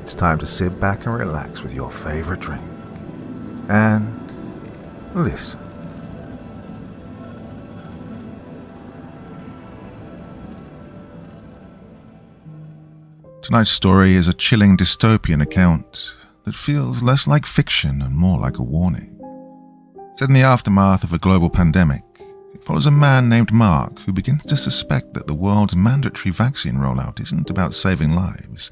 it's time to sit back and relax with your favorite drink. And listen. Tonight's story is a chilling dystopian account that feels less like fiction and more like a warning. Set in the aftermath of a global pandemic, it follows a man named Mark who begins to suspect that the world's mandatory vaccine rollout isn't about saving lives,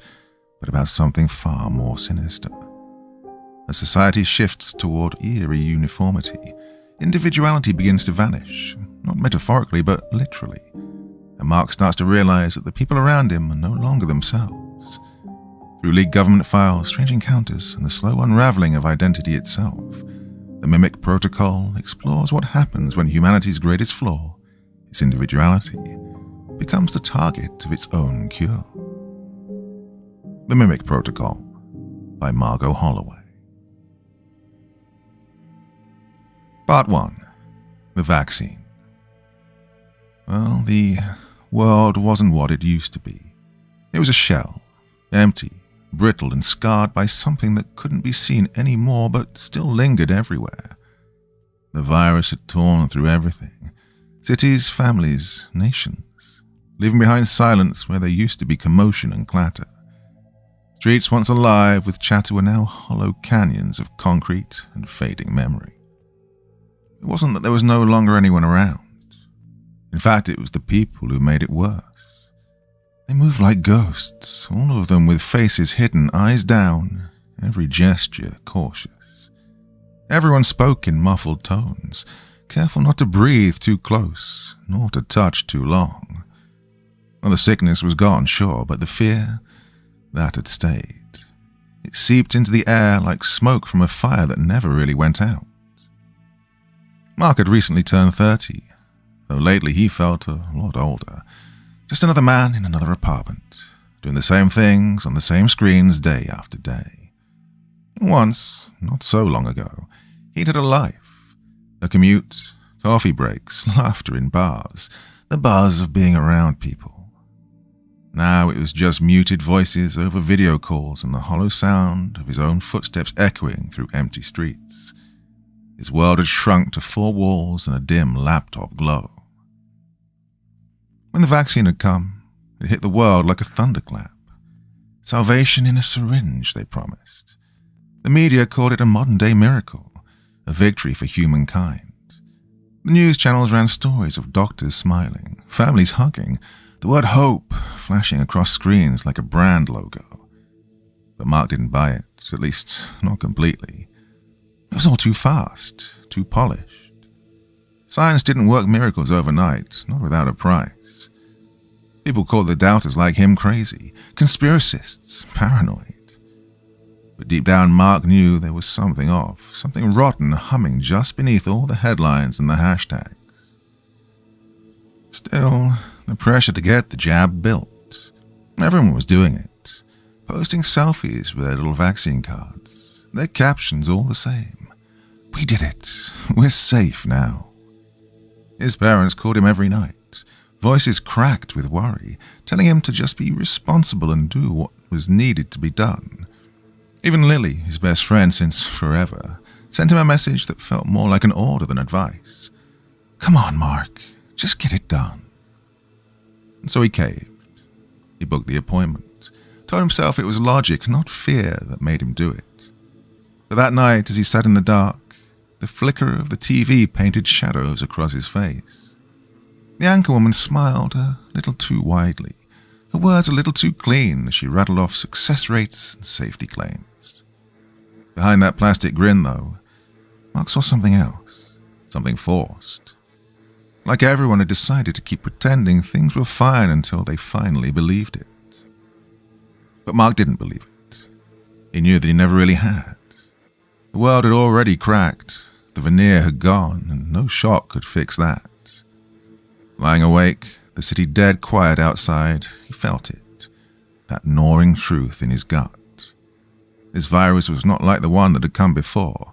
but about something far more sinister. As society shifts toward eerie uniformity, individuality begins to vanish, not metaphorically but literally, and Mark starts to realize that the people around him are no longer themselves. Through leaked government files, strange encounters, and the slow unraveling of identity itself, the Mimic Protocol explores what happens when humanity's greatest flaw, its individuality, becomes the target of its own cure. The Mimic Protocol by Margot Holloway. Part 1. The Vaccine. Well, the world wasn't what it used to be. It was a shell, empty, brittle and scarred by something that couldn't be seen anymore but still lingered everywhere. The virus had torn through everything. Cities, families, nations, leaving behind silence where there used to be commotion and clatter. Streets once alive with chatter were now hollow canyons of concrete and fading memory. It wasn't that there was no longer anyone around. In fact, it was the people who made it worse. They moved like ghosts, all of them with faces hidden, eyes down, every gesture cautious. Everyone spoke in muffled tones, careful not to breathe too close, nor to touch too long. Well, the sickness was gone, sure, but the fear, that had stayed. It seeped into the air like smoke from a fire that never really went out. Mark had recently turned 30, though lately he felt a lot older. Just another man in another apartment, doing the same things on the same screens day after day. Once, not so long ago, he'd had a life. A commute, coffee breaks, laughter in bars, the buzz of being around people. Now it was just muted voices over video calls and the hollow sound of his own footsteps echoing through empty streets. His world had shrunk to 4 walls and a dim laptop glow. When the vaccine had come, it hit the world like a thunderclap. Salvation in a syringe, they promised. The media called it a modern-day miracle, a victory for humankind. The news channels ran stories of doctors smiling, families hugging, the word hope flashing across screens like a brand logo. But Mark didn't buy it, at least not completely. It was all too fast, too polished. Science didn't work miracles overnight, not without a price. People called the doubters like him crazy, conspiracists, paranoid. But deep down, Mark knew there was something off, something rotten humming just beneath all the headlines and the hashtags. Still, the pressure to get the jab built. Everyone was doing it, posting selfies with their little vaccine cards, their captions all the same. We did it. We're safe now. His parents called him every night, voices cracked with worry, telling him to just be responsible and do what was needed to be done. Even Lily, his best friend since forever, sent him a message that felt more like an order than advice. Come on, Mark, just get it done. And so he caved. He booked the appointment, told himself it was logic, not fear, that made him do it. But that night, as he sat in the dark, the flicker of the TV painted shadows across his face. The anchorwoman smiled a little too widely, her words a little too clean as she rattled off success rates and safety claims. Behind that plastic grin, though, Mark saw something else, something forced. Like everyone had decided to keep pretending things were fine until they finally believed it. But Mark didn't believe it. He knew that he never really had. The world had already cracked, the veneer had gone, and no shock could fix that. Lying awake, the city dead quiet outside, he felt it, that gnawing truth in his gut. This virus was not like the one that had come before.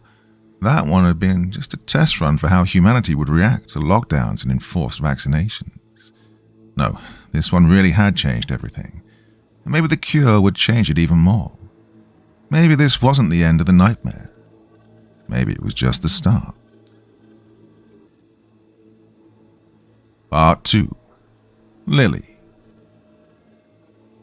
That one had been just a test run for how humanity would react to lockdowns and enforced vaccinations. No, this one really had changed everything, and maybe the cure would change it even more. Maybe this wasn't the end of the nightmare. Maybe it was just the start. Part 2. Lily.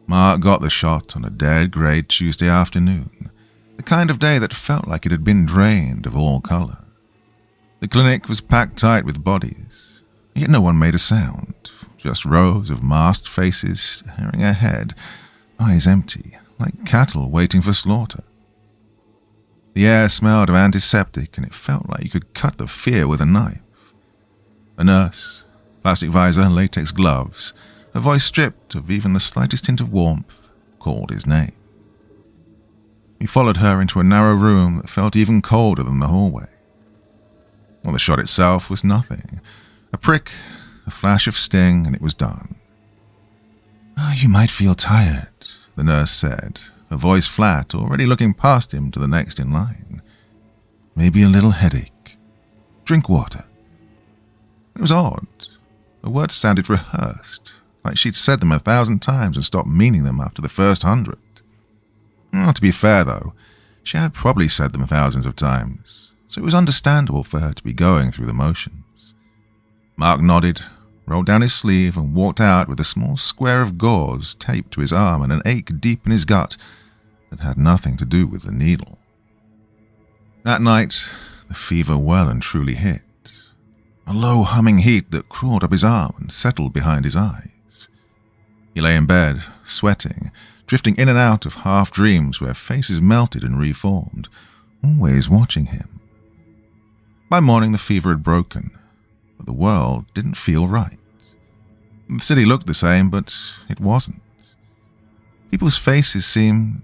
Mark got the shot on a dead grey Tuesday afternoon, the kind of day that felt like it had been drained of all colour. The clinic was packed tight with bodies, yet no one made a sound, just rows of masked faces staring ahead, eyes empty, like cattle waiting for slaughter. The air smelled of antiseptic, and it felt like you could cut the fear with a knife. A nurse, plastic visor, latex gloves, her voice stripped of even the slightest hint of warmth, called his name. He followed her into a narrow room that felt even colder than the hallway. Well, the shot itself was nothing. A prick, a flash of sting, and it was done. "Oh, you might feel tired," the nurse said, her voice flat, already looking past him to the next in line. "Maybe a little headache. Drink water." It was odd. The words sounded rehearsed, like she'd said them 1,000 times and stopped meaning them after the first 100. Well, to be fair, though, she had probably said them thousands of times, so it was understandable for her to be going through the motions. Mark nodded, rolled down his sleeve, and walked out with a small square of gauze taped to his arm and an ache deep in his gut that had nothing to do with the needle. That night, the fever well and truly hit. A low humming heat that crawled up his arm and settled behind his eyes. He lay in bed, sweating, drifting in and out of half dreams where faces melted and reformed, always watching him. By morning the fever had broken, but the world didn't feel right. The city looked the same, but it wasn't. People's faces seemed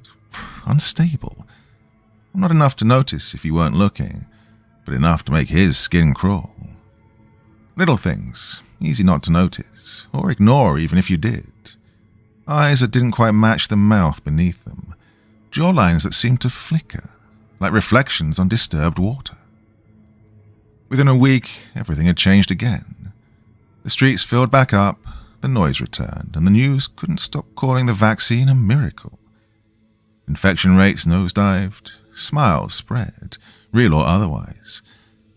unstable. Not enough to notice if you weren't looking, but enough to make his skin crawl. Little things, easy not to notice, or ignore even if you did. Eyes that didn't quite match the mouth beneath them. Jawlines that seemed to flicker, like reflections on disturbed water. Within a week, everything had changed again. The streets filled back up, the noise returned, and the news couldn't stop calling the vaccine a miracle. Infection rates nosedived, smiles spread, real or otherwise,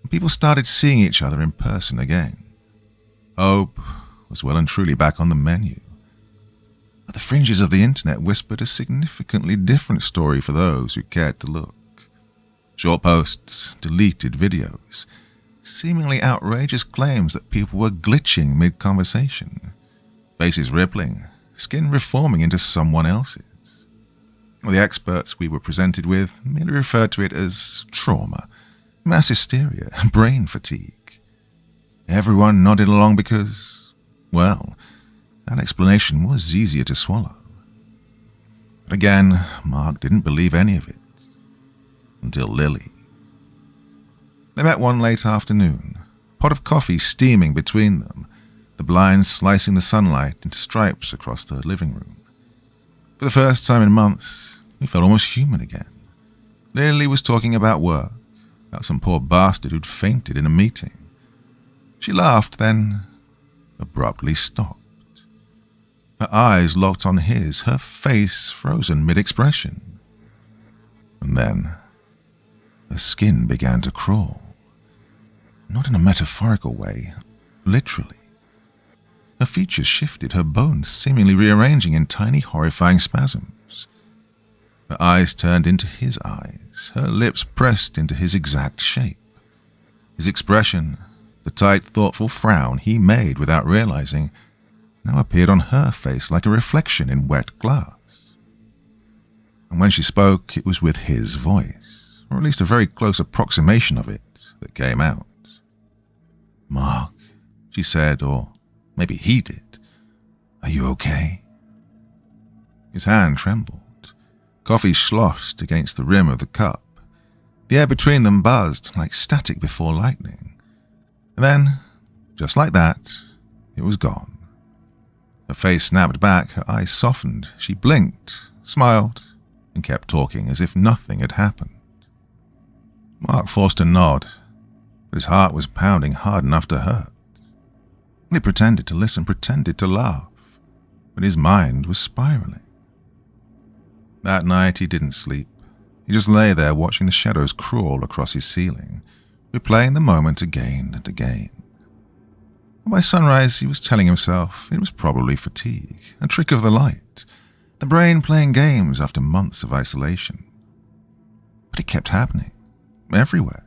and people started seeing each other in person again. Hope was well and truly back on the menu. But the fringes of the internet whispered a significantly different story for those who cared to look. Short posts, deleted videos, seemingly outrageous claims that people were glitching mid-conversation, faces rippling, skin reforming into someone else's. Well, the experts we were presented with merely referred to it as trauma, mass hysteria, brain fatigue. Everyone nodded along because, well, that explanation was easier to swallow. But again, Mark didn't believe any of it. Until Lily. They met one late afternoon, a pot of coffee steaming between them, the blinds slicing the sunlight into stripes across the living room. For the first time in months, he felt almost human again. Lily was talking about work, about some poor bastard who'd fainted in a meeting. She laughed, then abruptly stopped. Her eyes locked on his, her face frozen mid-expression. And then her skin began to crawl. Not in a metaphorical way, literally. Her features shifted, her bones seemingly rearranging in tiny, horrifying spasms. Her eyes turned into his eyes, her lips pressed into his exact shape. His expression, the tight, thoughtful frown he made without realizing, now appeared on her face like a reflection in wet glass. And when she spoke, it was with his voice, or at least a very close approximation of it, that came out. "Mark," she said, or maybe he did. "Are you okay?" His hand trembled. Coffee sloshed against the rim of the cup. The air between them buzzed like static before lightning. And then, just like that, it was gone. Her face snapped back, her eyes softened. She blinked, smiled, and kept talking as if nothing had happened. Mark forced a nod, but his heart was pounding hard enough to hurt. He pretended to listen, pretended to laugh, but his mind was spiraling. That night he didn't sleep. He just lay there watching the shadows crawl across his ceiling, replaying the moment again and again. By sunrise, he was telling himself it was probably fatigue, a trick of the light, the brain playing games after months of isolation. But it kept happening, everywhere.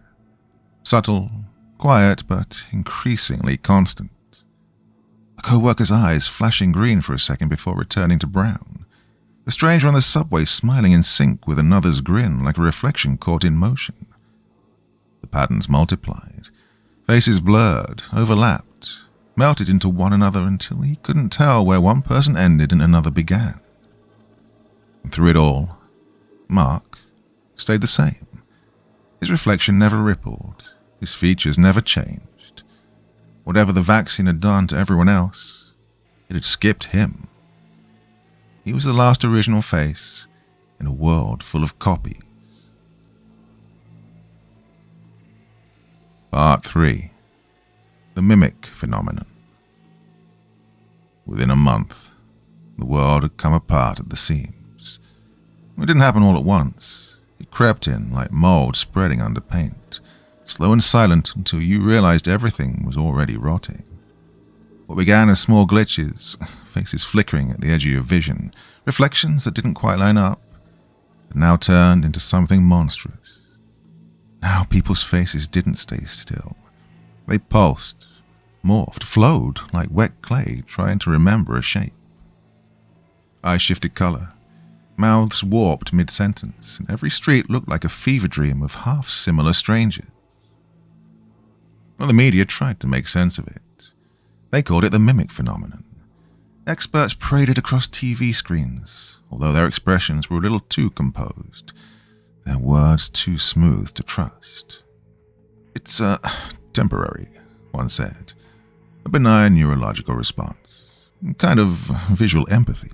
Subtle, quiet, but increasingly constant. A co-worker's eyes flashing green for a second before returning to brown. The stranger on the subway smiling in sync with another's grin like a reflection caught in motion. The patterns multiplied. Faces blurred, overlapped, melted into one another until he couldn't tell where one person ended and another began. And through it all, Mark stayed the same. His reflection never rippled. His features never changed. Whatever the vaccine had done to everyone else, it had skipped him. He was the last original face in a world full of copies. Part 3. The Mimic Phenomenon. Within a month, the world had come apart at the seams. It didn't happen all at once. It crept in like mold spreading under paint, slow and silent until you realized everything was already rotting. What began as small glitches, faces flickering at the edge of your vision, reflections that didn't quite line up, had now turned into something monstrous. Now people's faces didn't stay still. They pulsed, morphed, flowed like wet clay trying to remember a shape. Eyes shifted color. Mouths warped mid-sentence, and every street looked like a fever dream of half-similar strangers. Well, the media tried to make sense of it. They called it the mimic phenomenon. Experts paraded across TV screens, although their expressions were a little too composed, their words too smooth to trust. It's temporary, one said. A benign neurological response, kind of visual empathy.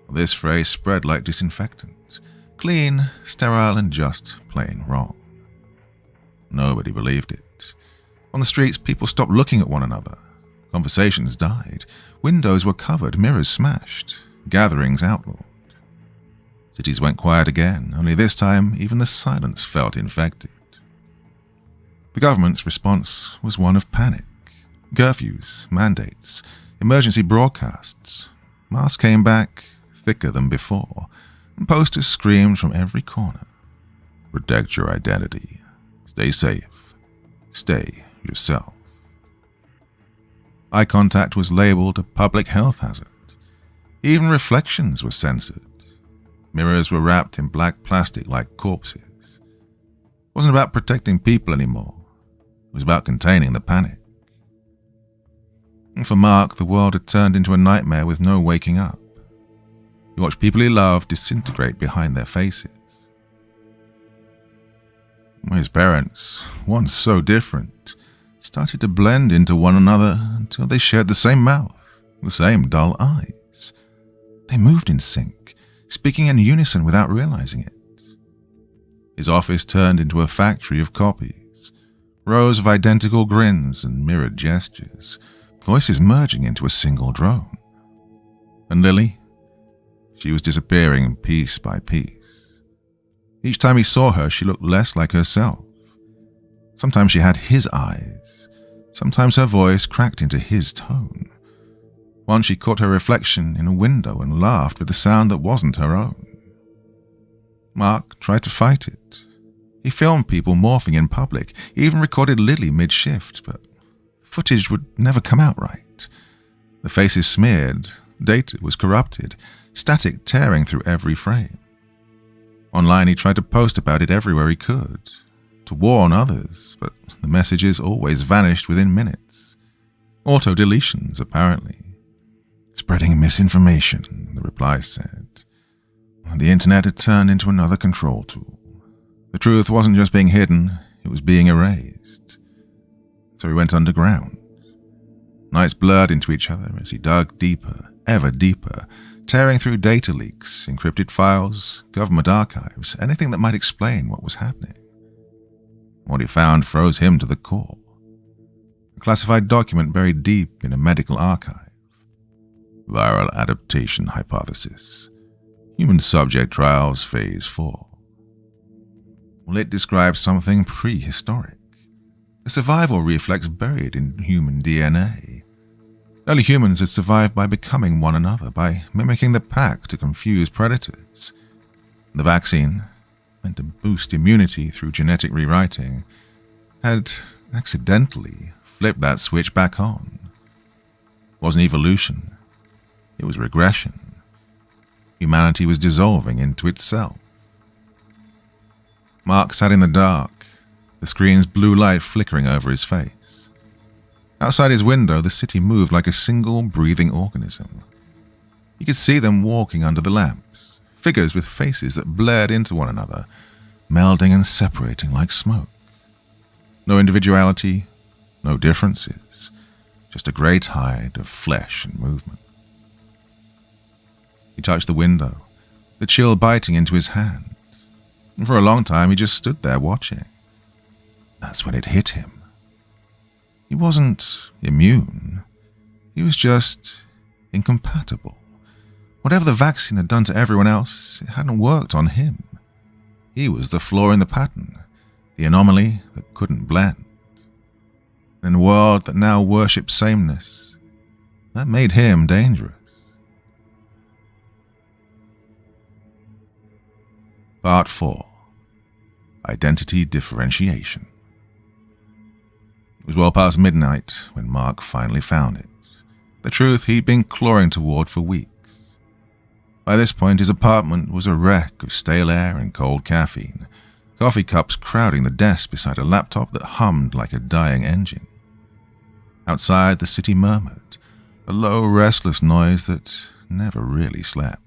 This phrase spread like disinfectant, clean, sterile, and just plain wrong. Nobody believed it. On the streets, people stopped looking at one another. Conversations died. Windows were covered, mirrors smashed, gatherings outlawed. Cities went quiet again, only this time even the silence felt infected. The government's response was one of panic. Curfews, mandates, emergency broadcasts. Masks came back, thicker than before, and posters screamed from every corner. Protect your identity. Stay safe. Stay yourself. Eye contact was labeled a public health hazard. Even reflections were censored. Mirrors were wrapped in black plastic like corpses. It wasn't about protecting people anymore. It was about containing the panic. And for Mark, the world had turned into a nightmare with no waking up. He watched people he loved disintegrate behind their faces. His parents, once so different, started to blend into one another until they shared the same mouth, the same dull eyes. They moved in sync, speaking in unison without realizing it. His office turned into a factory of copies, rows of identical grins and mirrored gestures, voices merging into a single drone. And Lily? She was disappearing piece by piece. Each time he saw her, she looked less like herself. Sometimes she had his eyes. Sometimes her voice cracked into his tone. Once she caught her reflection in a window and laughed with a sound that wasn't her own. Mark tried to fight it. He filmed people morphing in public, even recorded Lily mid-shift, but footage would never come out right. The faces smeared, data was corrupted, static tearing through every frame. Online he tried to post about it everywhere he could, to warn others, but the messages always vanished within minutes. Auto-deletions, apparently. Spreading misinformation, the replies said. The internet had turned into another control tool. The truth wasn't just being hidden, it was being erased. So he went underground. Nights blurred into each other as he dug deeper, ever deeper, tearing through data leaks, encrypted files, government archives, anything that might explain what was happening. What he found froze him to the core. A classified document buried deep in a medical archive. Viral adaptation hypothesis. Human subject trials phase 4. Well, it describes something prehistoric, a survival reflex buried in human DNA. Early humans had survived by becoming one another, by mimicking the pack to confuse predators. The vaccine, meant to boost immunity through genetic rewriting, had accidentally flipped that switch back on. It wasn't evolution, it was regression. Humanity was dissolving into itself. Mark sat in the dark, the screen's blue light flickering over his face. Outside his window, the city moved like a single breathing organism. He could see them walking under the lamps, figures with faces that blurred into one another, melding and separating like smoke. No individuality, no differences, just a grey tide of flesh and movement. He touched the window, the chill biting into his hand, and for a long time he just stood there watching. That's when it hit him. He wasn't immune. He was just incompatible. Whatever the vaccine had done to everyone else, it hadn't worked on him. He was the flaw in the pattern, the anomaly that couldn't blend. In a world that now worshipped sameness, that made him dangerous. Part 4. Identity Differentiation. It was well past midnight when Mark finally found it, the truth he'd been clawing toward for weeks. By this point, his apartment was a wreck of stale air and cold caffeine, coffee cups crowding the desk beside a laptop that hummed like a dying engine. Outside, the city murmured, a low, restless noise that never really slept.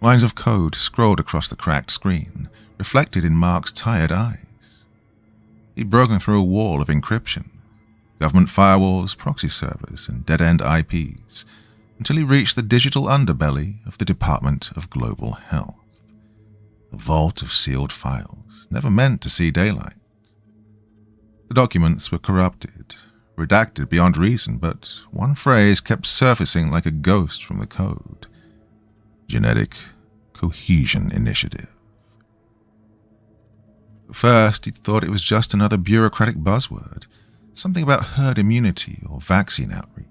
Lines of code scrolled across the cracked screen, reflected in Mark's tired eyes. He'd broken through a wall of encryption, government firewalls, proxy servers, and dead-end IPs, until he reached the digital underbelly of the Department of Global Health. A vault of sealed files, never meant to see daylight. The documents were corrupted, redacted beyond reason, but one phrase kept surfacing like a ghost from the code. Genetic Cohesion Initiative. At first, he'd thought it was just another bureaucratic buzzword, something about herd immunity or vaccine outreach.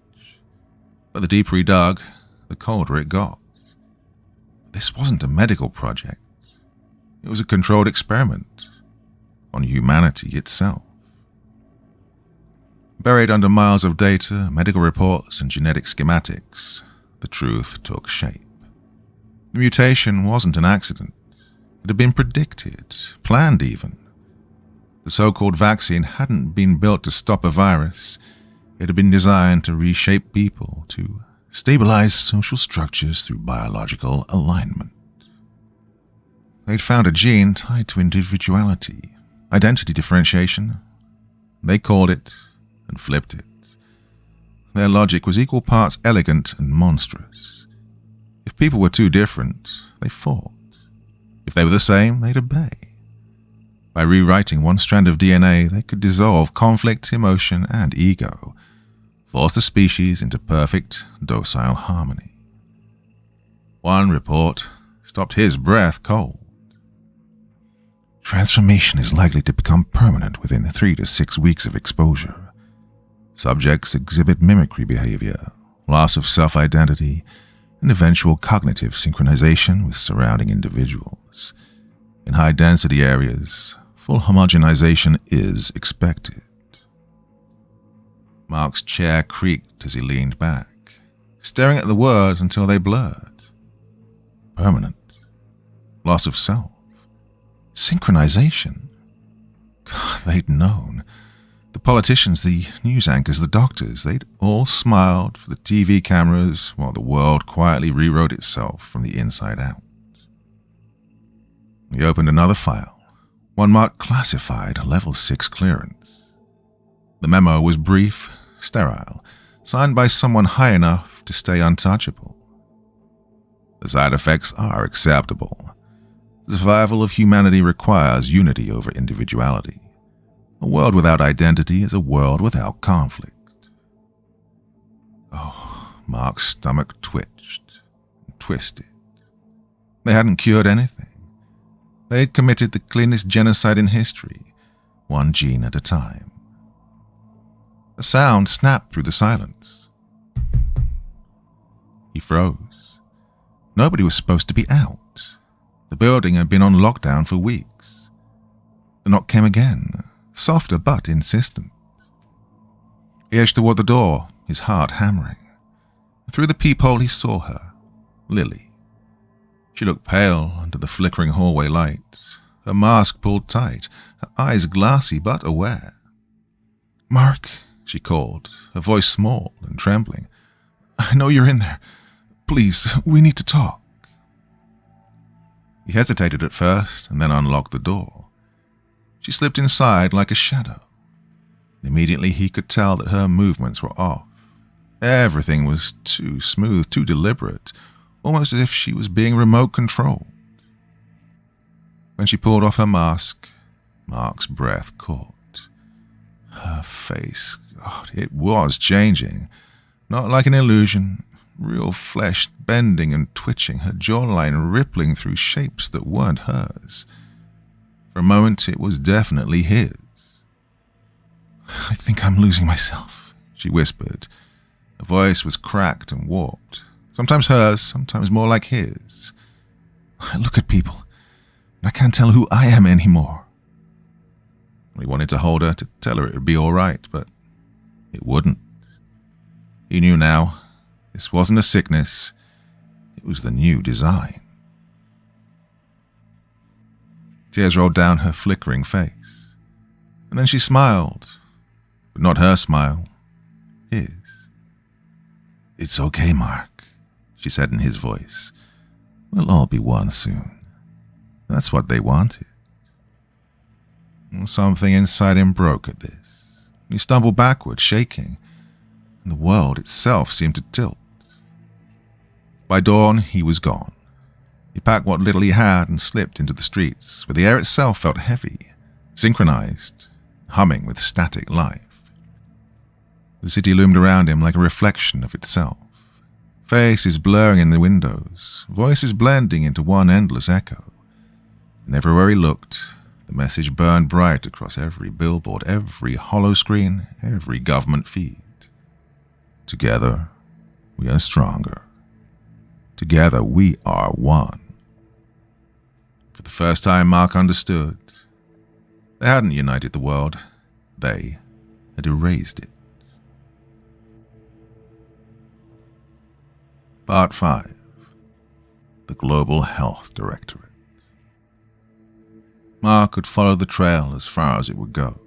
But the deeper he dug, the colder it got. This wasn't a medical project. It was a controlled experiment on humanity itself. Buried under miles of data, medical reports, and genetic schematics, the truth took shape. The mutation wasn't an accident. It had been predicted, planned even. The so-called vaccine hadn't been built to stop a virus. It had been designed to reshape people, to stabilize social structures through biological alignment. They'd found a gene tied to individuality, identity differentiation. They called it and flipped it. Their logic was equal parts elegant and monstrous. If people were too different, they fought. If they were the same, they'd obey. By rewriting one strand of DNA, they could dissolve conflict, emotion, and ego, force the species into perfect, docile harmony. One report stopped his breath cold. Transformation is likely to become permanent within 3 to 6 weeks of exposure. Subjects exhibit mimicry behavior, loss of self-identity, and eventual cognitive synchronization with surrounding individuals. In high-density areas, full homogenization is expected. Mark's chair creaked as he leaned back, staring at the words until they blurred. Permanent. Loss of self. Synchronization. God, they'd known. The politicians, the news anchors, the doctors, they'd all smiled for the TV cameras while the world quietly rewrote itself from the inside out. He opened another file, one marked Classified, Level 6 Clearance. The memo was brief, sterile, signed by someone high enough to stay untouchable. The side effects are acceptable. The survival of humanity requires unity over individuality. A world without identity is a world without conflict. Oh, Mark's stomach twitched and twisted. They hadn't cured anything. They had committed the cleanest genocide in history, one gene at a time. A sound snapped through the silence. He froze. Nobody was supposed to be out. The building had been on lockdown for weeks. The knock came again, softer but insistent. He edged toward the door, his heart hammering. Through the peephole he saw her, Lily. She looked pale under the flickering hallway light, her mask pulled tight, her eyes glassy but aware. "Mark," she called, her voice small and trembling. "I know you're in there. Please, we need to talk." He hesitated at first and then unlocked the door. She slipped inside like a shadow. Immediately he could tell that her movements were off. Everything was too smooth, too deliberate, almost as if she was being remote controlled. When she pulled off her mask, Mark's breath caught. Her face, God, it was changing. Not like an illusion, real flesh bending and twitching, her jawline rippling through shapes that weren't hers. For a moment it was definitely his. "I think I'm losing myself," she whispered. Her voice was cracked and warped, sometimes hers, sometimes more like his. "I look at people, and I can't tell who I am anymore." He wanted to hold her, to tell her it would be all right, but it wouldn't. He knew now, this wasn't a sickness, it was the new design. Tears rolled down her flickering face, and then she smiled, but not her smile, his. "It's okay, Mark," she said in his voice. "We'll all be one soon." That's what they wanted. Something inside him broke at this. He stumbled backward, shaking, and the world itself seemed to tilt. By dawn, he was gone. He packed what little he had and slipped into the streets, where the air itself felt heavy, synchronized, humming with static life. The city loomed around him like a reflection of itself. Faces blurring in the windows, voices blending into one endless echo. And everywhere he looked, the message burned bright across every billboard, every hollow screen, every government feed. Together, we are stronger. Together, we are one. For the first time, Mark understood. They hadn't united the world. They had erased it. Part 5. The Global Health Directorate. Mark could follow the trail as far as it would go,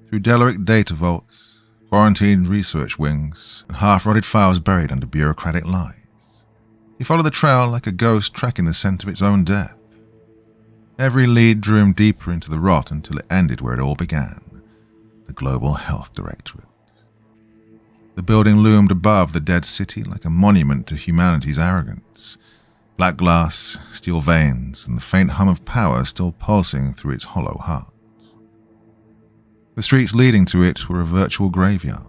through derelict data vaults, quarantined research wings, and half-rotted files buried under bureaucratic lies. He followed the trail like a ghost tracking the scent of its own death. Every lead drew him deeper into the rot until it ended where it all began, the Global Health Directorate. The building loomed above the dead city like a monument to humanity's arrogance. Black glass, steel veins, and the faint hum of power still pulsing through its hollow heart. The streets leading to it were a virtual graveyard.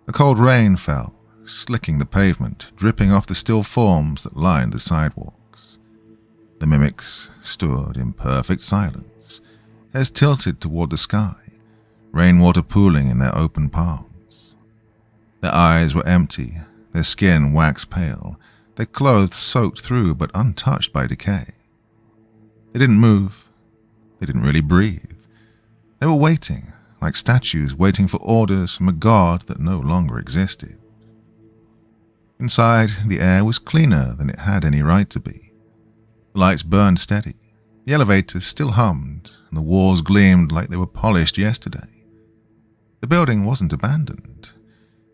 A cold rain fell, slicking the pavement, dripping off the still forms that lined the sidewalks. The mimics stood in perfect silence, heads tilted toward the sky, rainwater pooling in their open palms. Their eyes were empty, their skin wax pale, their clothes soaked through but untouched by decay. They didn't move. They didn't really breathe. They were waiting, like statues waiting for orders from a god that no longer existed. Inside, the air was cleaner than it had any right to be. The lights burned steady. The elevators still hummed, and the walls gleamed like they were polished yesterday. The building wasn't abandoned.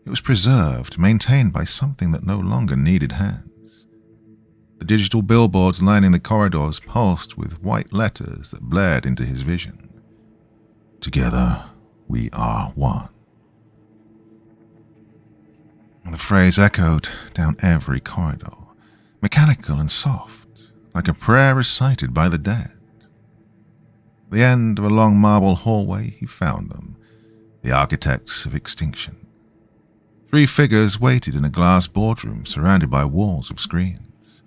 It was preserved, maintained by something that no longer needed hands. The digital billboards lining the corridors pulsed with white letters that blared into his vision. Together, we are one. The phrase echoed down every corridor, mechanical and soft, like a prayer recited by the dead. At the end of a long marble hallway, he found them, the architects of extinction. 3 figures waited in a glass boardroom surrounded by walls of screens.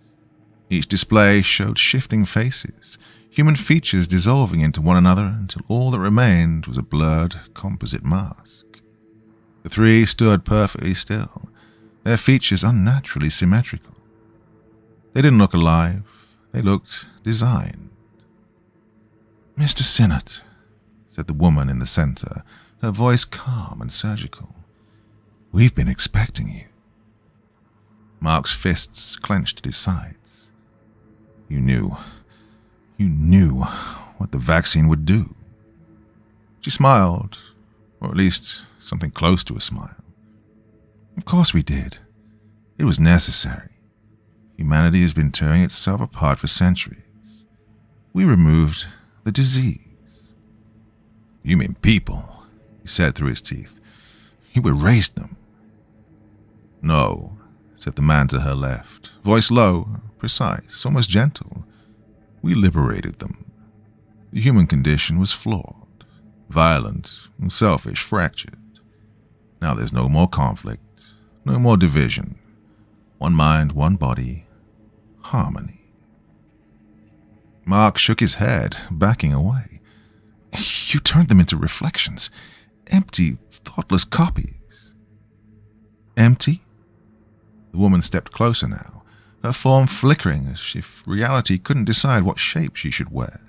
Each display showed shifting faces, human features dissolving into one another until all that remained was a blurred composite mask. The three stood perfectly still, their features unnaturally symmetrical. They didn't look alive, they looked designed. "Mr. Sinnott," said the woman in the center, her voice calm and surgical. "We've been expecting you." Mark's fists clenched at his sides. You knew what the vaccine would do." She smiled, or at least something close to a smile. "Of course we did. It was necessary. Humanity has been tearing itself apart for centuries. We removed the disease." "You mean people," he said through his teeth. "You erased them." "No," said the man to her left, voice low, precise, almost gentle. "We liberated them. The human condition was flawed, violent, and selfish, fractured. Now there's no more conflict, no more division. One mind, one body, harmony." Mark shook his head, backing away. "You turned them into reflections, empty, thoughtless copies." "Empty?" The woman stepped closer now, her form flickering as if reality couldn't decide what shape she should wear.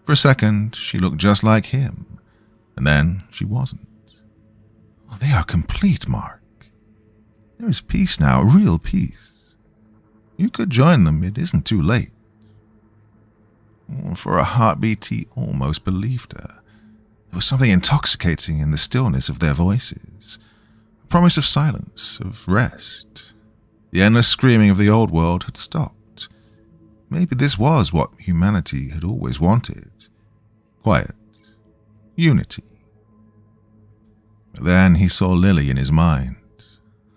For a second, she looked just like him, and then she wasn't. "Oh, they are complete, Mark. There is peace now, real peace. You could join them, it isn't too late." For a heartbeat, he almost believed her. There was something intoxicating in the stillness of their voices, a promise of silence, of rest. The endless screaming of the old world had stopped. Maybe this was what humanity had always wanted. Quiet. Unity. But then he saw Lily in his mind,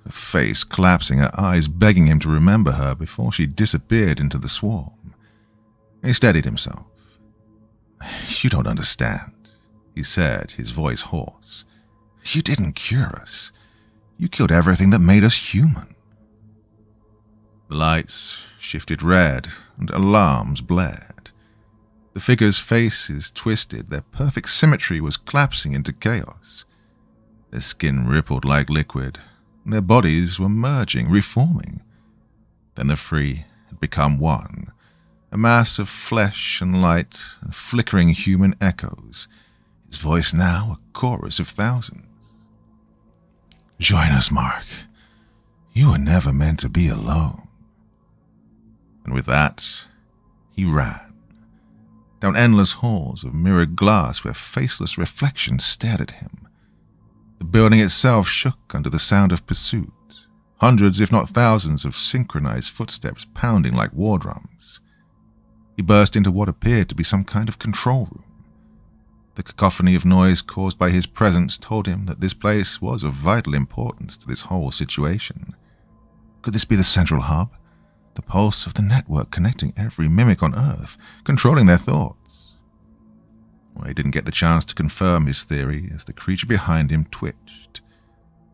her face collapsing, her eyes begging him to remember her before she disappeared into the swarm. He steadied himself. "You don't understand," he said, his voice hoarse. "You didn't cure us. You killed everything that made us human." The lights shifted red, and alarms blared. The figures' faces twisted, their perfect symmetry was collapsing into chaos. Their skin rippled like liquid, and their bodies were merging, reforming. Then the three had become one, a mass of flesh and light, and flickering human echoes, his voice now a chorus of thousands. "Join us, Mark. You were never meant to be alone." And with that, he ran, down endless halls of mirrored glass where faceless reflections stared at him. The building itself shook under the sound of pursuit, hundreds if not thousands of synchronized footsteps pounding like war drums. He burst into what appeared to be some kind of control room. The cacophony of noise caused by his presence told him that this place was of vital importance to this whole situation. Could this be the central hub? The pulse of the network connecting every mimic on Earth, controlling their thoughts? Well, he didn't get the chance to confirm his theory as the creature behind him twitched.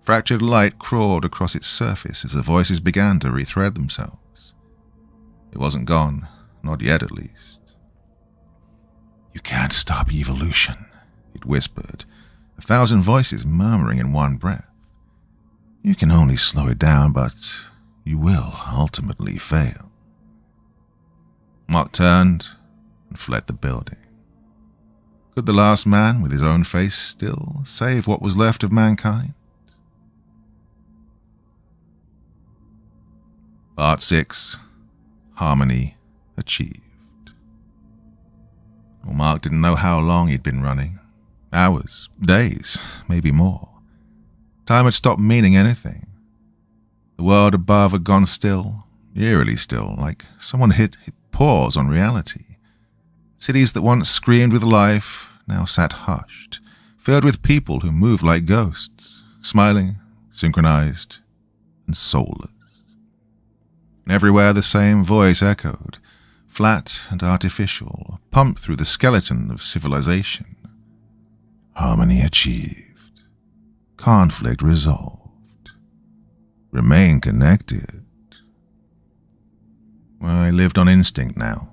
Fractured light crawled across its surface as the voices began to rethread themselves. It wasn't gone, not yet at least. "You can't stop evolution," it whispered, 1,000 voices murmuring in one breath. "You can only slow it down, but you will ultimately fail." Mark turned and fled the building. Could the last man, with his own face still, save what was left of mankind? Part 6. Harmony Achieved. Well, Mark didn't know how long he'd been running. Hours, days, maybe more. Time had stopped meaning anything. The world above had gone still, eerily still, like someone hit pause on reality. Cities that once screamed with life now sat hushed, filled with people who moved like ghosts, smiling, synchronized, and soulless. And everywhere the same voice echoed, flat and artificial, pumped through the skeleton of civilization. Harmony achieved. Conflict resolved. Remain connected. Well, I lived on instinct now.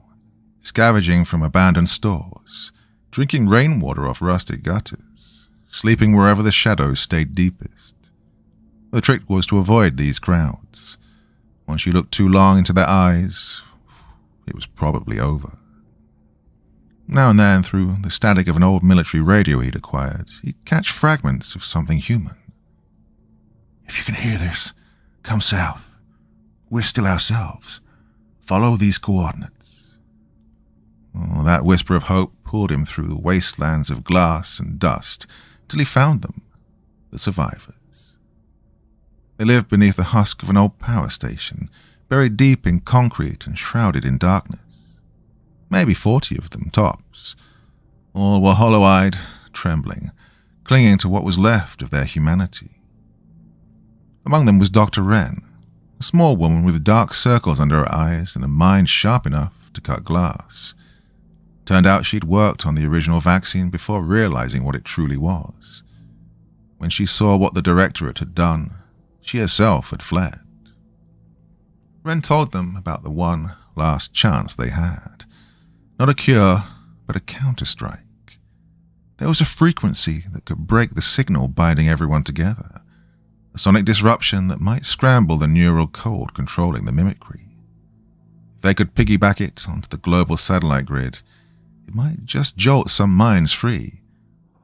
scavenging from abandoned stores, drinking rainwater off rusted gutters, sleeping wherever the shadows stayed deepest. The trick was to avoid these crowds. Once you looked too long into their eyes, it was probably over. Now and then, through the static of an old military radio he'd acquired, he'd catch fragments of something human. "If you can hear this, come south. We're still ourselves. Follow these coordinates." Oh, that whisper of hope pulled him through the wastelands of glass and dust till he found them, the survivors. They lived beneath the husk of an old power station, buried deep in concrete and shrouded in darkness. Maybe 40 of them, tops. All were hollow-eyed, trembling, clinging to what was left of their humanity. Among them was Dr. Wren, a small woman with dark circles under her eyes and a mind sharp enough to cut glass. Turned out she'd worked on the original vaccine before realizing what it truly was. When she saw what the directorate had done, she herself had fled. Wren told them about the one last chance they had. Not a cure, but a counterstrike. There was a frequency that could break the signal binding everyone together, a sonic disruption that might scramble the neural code controlling the mimicry. If they could piggyback it onto the global satellite grid, it might just jolt some minds free,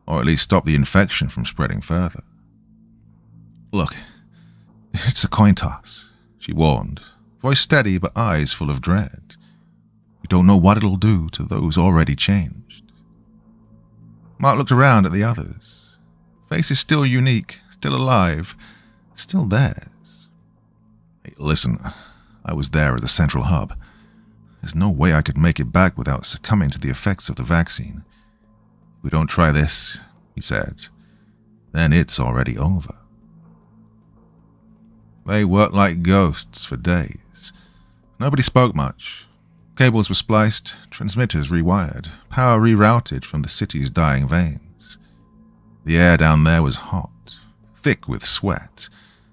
or at least stop the infection from spreading further. "Look, it's a coin toss," she warned, voice steady but eyes full of dread. "We don't know what it'll do to those already changed." Mark looked around at the others. Faces still unique, still alive, still theirs. "Hey, listen, I was there at the central hub. There's no way I could make it back without succumbing to the effects of the vaccine. If we don't try this," he said, "then it's already over." They worked like ghosts for days. Nobody spoke much. Cables were spliced, transmitters rewired, power rerouted from the city's dying veins. The air down there was hot, thick with sweat,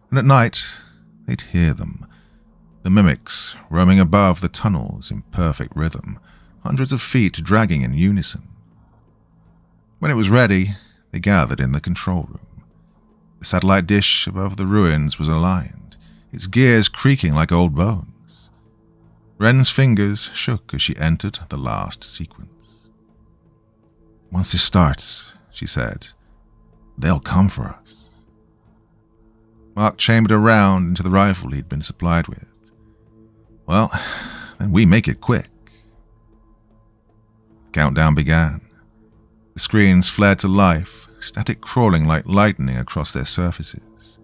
and at night they'd hear them, the mimics roaming above the tunnels in perfect rhythm, hundreds of feet dragging in unison. When it was ready, they gathered in the control room. The satellite dish above the ruins was aligned, its gears creaking like old bones. Wren's fingers shook as she entered the last sequence. "Once this starts," she said, "they'll come for us." Mark chambered a round into the rifle he'd been supplied with. "Well, then we make it quick." Countdown began. The screens flared to life, static crawling like lightning across their surfaces.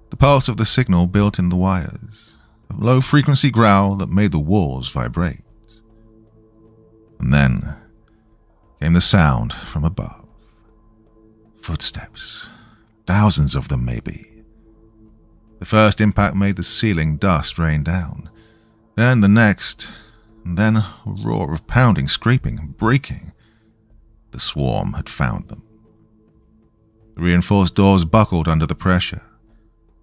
The pulse of the signal built in the wires, a low-frequency growl that made the walls vibrate. And then came the sound from above. Footsteps, thousands of them maybe. The first impact made the ceiling dust rain down, then the next, and then a roar of pounding, scraping, breaking. The swarm had found them. The reinforced doors buckled under the pressure.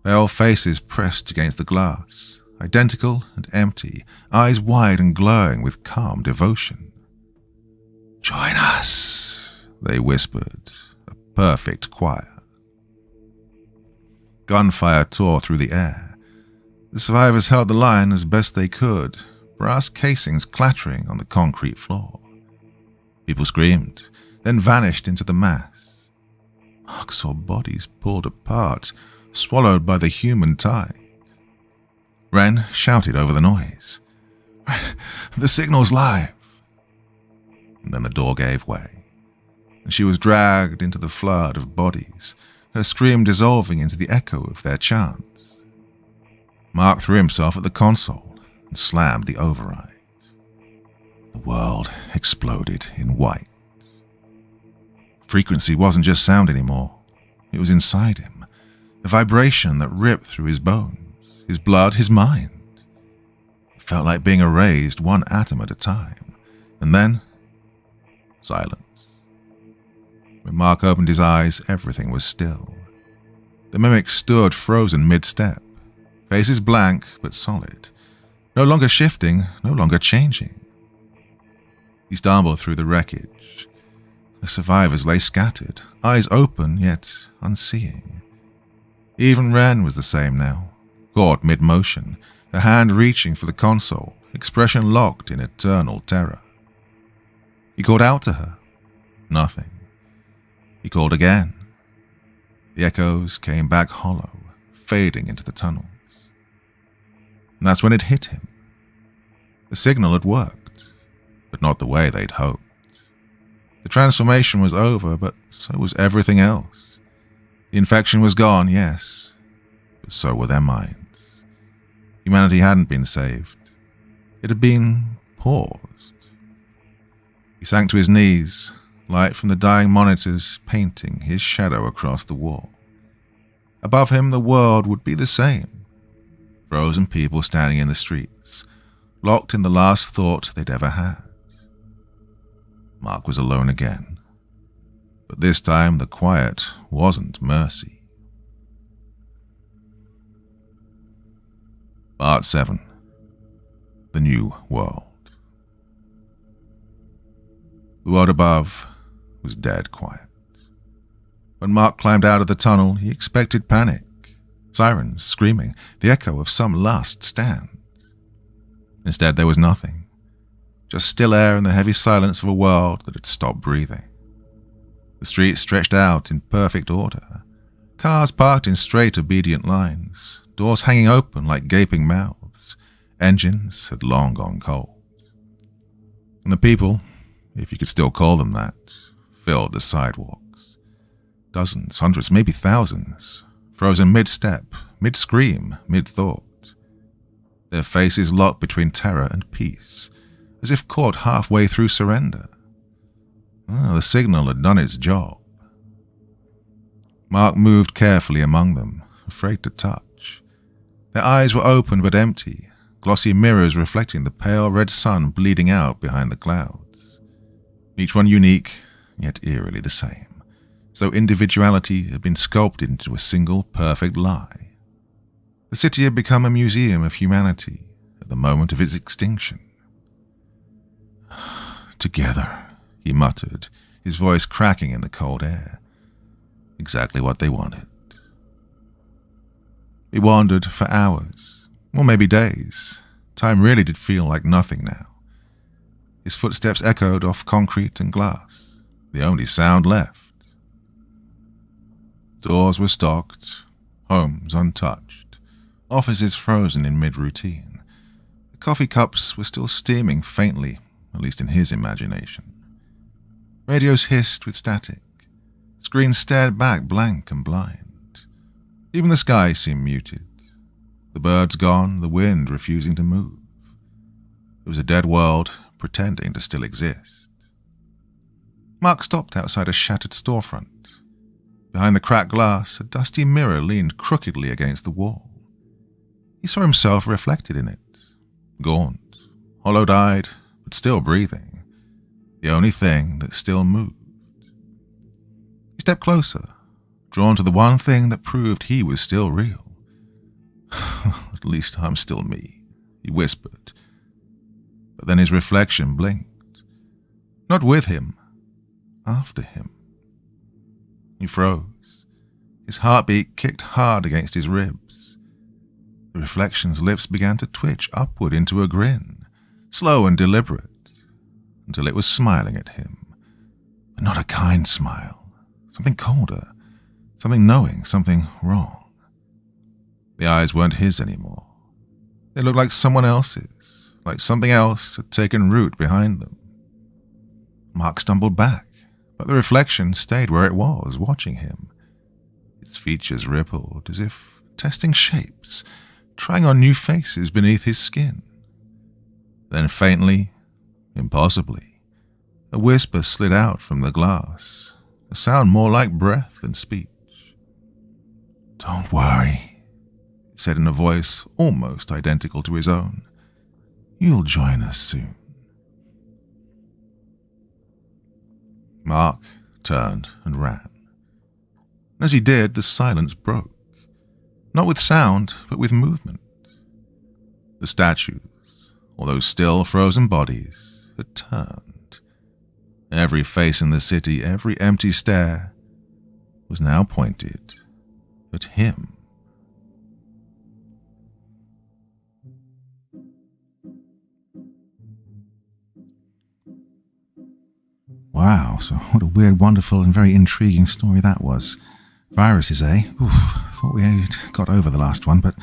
Pale faces pressed against the glass, identical and empty, eyes wide and glowing with calm devotion. "Join us," they whispered, a perfect choir. Gunfire tore through the air. The survivors held the line as best they could, brass casings clattering on the concrete floor. People screamed, then vanished into the mass. Mark saw bodies pulled apart, swallowed by the human tide. Wren shouted over the noise. "The signal's live!" And then the door gave way, and she was dragged into the flood of bodies, her scream dissolving into the echo of their chants. Mark threw himself at the console and slammed the override. The world exploded in white. Frequency wasn't just sound anymore. It was inside him, a vibration that ripped through his bones, his blood, his mind. It felt like being erased one atom at a time. And then, silence. When Mark opened his eyes, everything was still. The mimics stood frozen mid-step, faces blank but solid, no longer shifting, no longer changing. He stumbled through the wreckage. The survivors lay scattered, eyes open yet unseeing. Even Wren was the same now, caught mid-motion, her hand reaching for the console, expression locked in eternal terror. He called out to her. Nothing. He called again. The echoes came back hollow, fading into the tunnels. And that's when it hit him. The signal had worked, but not the way they'd hoped. The transformation was over, but so was everything else. The infection was gone, yes, but so were their minds. Humanity hadn't been saved. It had been paused. He sank to his knees, light from the dying monitors painting his shadow across the wall. Above him, the world would be the same. Frozen people standing in the streets, locked in the last thought they'd ever had. Mark was alone again. But this time, the quiet wasn't mercy. Part 7. The New World. The world above was dead quiet. When Mark climbed out of the tunnel, he expected panic. Sirens, screaming, the echo of some last stand. Instead, there was nothing. Just still air and the heavy silence of a world that had stopped breathing. The streets stretched out in perfect order. Cars parked in straight, obedient lines, doors hanging open like gaping mouths. Engines had long gone cold. And the people, if you could still call them that, filled the sidewalks. Dozens, hundreds, maybe thousands, frozen mid-step, mid-scream, mid-thought. Their faces locked between terror and peace, as if caught halfway through surrender. The signal had done its job. Mark moved carefully among them, afraid to touch. Their eyes were open but empty, glossy mirrors reflecting the pale red sun bleeding out behind the clouds. Each one unique, yet eerily the same, as though individuality had been sculpted into a single perfect lie. The city had become a museum of humanity at the moment of its extinction. Together, he muttered, his voice cracking in the cold air. Exactly what they wanted. He wandered for hours, or maybe days. Time really did feel like nothing now. His footsteps echoed off concrete and glass, the only sound left. Doors were stocked, homes untouched, offices frozen in mid-routine. The coffee cups were still steaming faintly, at least in his imagination. Radios hissed with static. Screens stared back blank and blind. Even the sky seemed muted. The birds gone, the wind refusing to move. It was a dead world pretending to still exist. Mark stopped outside a shattered storefront. Behind the cracked glass, a dusty mirror leaned crookedly against the wall. He saw himself reflected in it, gaunt, hollow-eyed, but still breathing, the only thing that still moved. He stepped closer, drawn to the one thing that proved he was still real. At least I'm still me, he whispered. But then his reflection blinked. Not with him, after him. He froze. His heartbeat kicked hard against his ribs. The reflection's lips began to twitch upward into a grin, slow and deliberate, until it was smiling at him. But not a kind smile. Something colder. Something knowing, something wrong. The eyes weren't his anymore. They looked like someone else's, like something else had taken root behind them. Mark stumbled back, but the reflection stayed where it was, watching him. Its features rippled, as if testing shapes, trying on new faces beneath his skin. Then faintly, impossibly, a whisper slid out from the glass, a sound more like breath than speech. "Don't worry," it said in a voice almost identical to his own. "You'll join us soon." Mark turned and ran. As he did, the silence broke. Not with sound, but with movement. The statues, or those still frozen bodies, had turned. Every face in the city, every empty stare was now pointed at him. Wow, so what a weird, wonderful, and very intriguing story that was. Viruses, eh? Oof, thought we had got over the last one, but,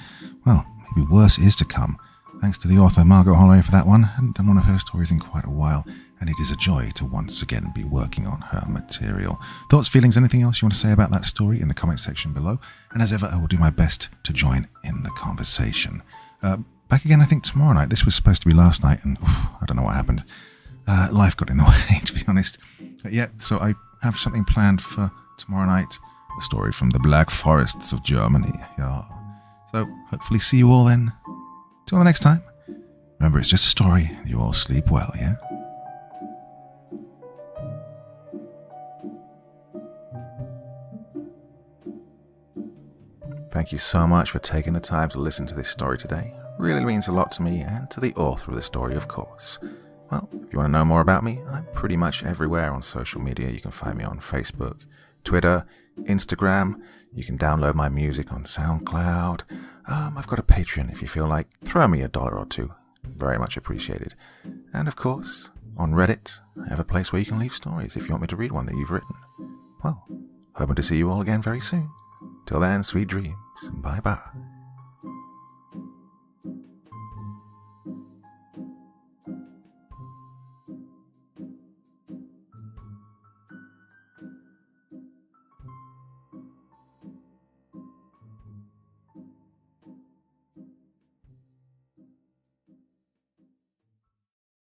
well, maybe worse is to come. Thanks to the author Margot Holloway for that one. I haven't done one of her stories in quite a while, and it is a joy to once again be working on her material. Thoughts, feelings, anything else you want to say about that story in the comment section below? And as ever, I will do my best to join in the conversation. Back again, I think, tomorrow night. This was supposed to be last night, and I don't know what happened. Life got in the way, to be honest. Yeah, so I have something planned for tomorrow night. A story from the Black Forests of Germany. Yeah. So hopefully see you all then. Till the next time. Remember, it's just a story. You all sleep well, yeah? Thank you so much for taking the time to listen to this story today. Really means a lot to me and to the author of the story, of course. Well, if you want to know more about me, I'm pretty much everywhere on social media. You can find me on Facebook, Twitter, Instagram. You can download my music on SoundCloud. I've got a Patreon if you feel like. Throw me $1 or $2. Very much appreciated. And of course, on Reddit, I have a place where you can leave stories if you want me to read one that you've written. Well, hoping to see you all again very soon. Till then, sweet dreams. Bye-bye.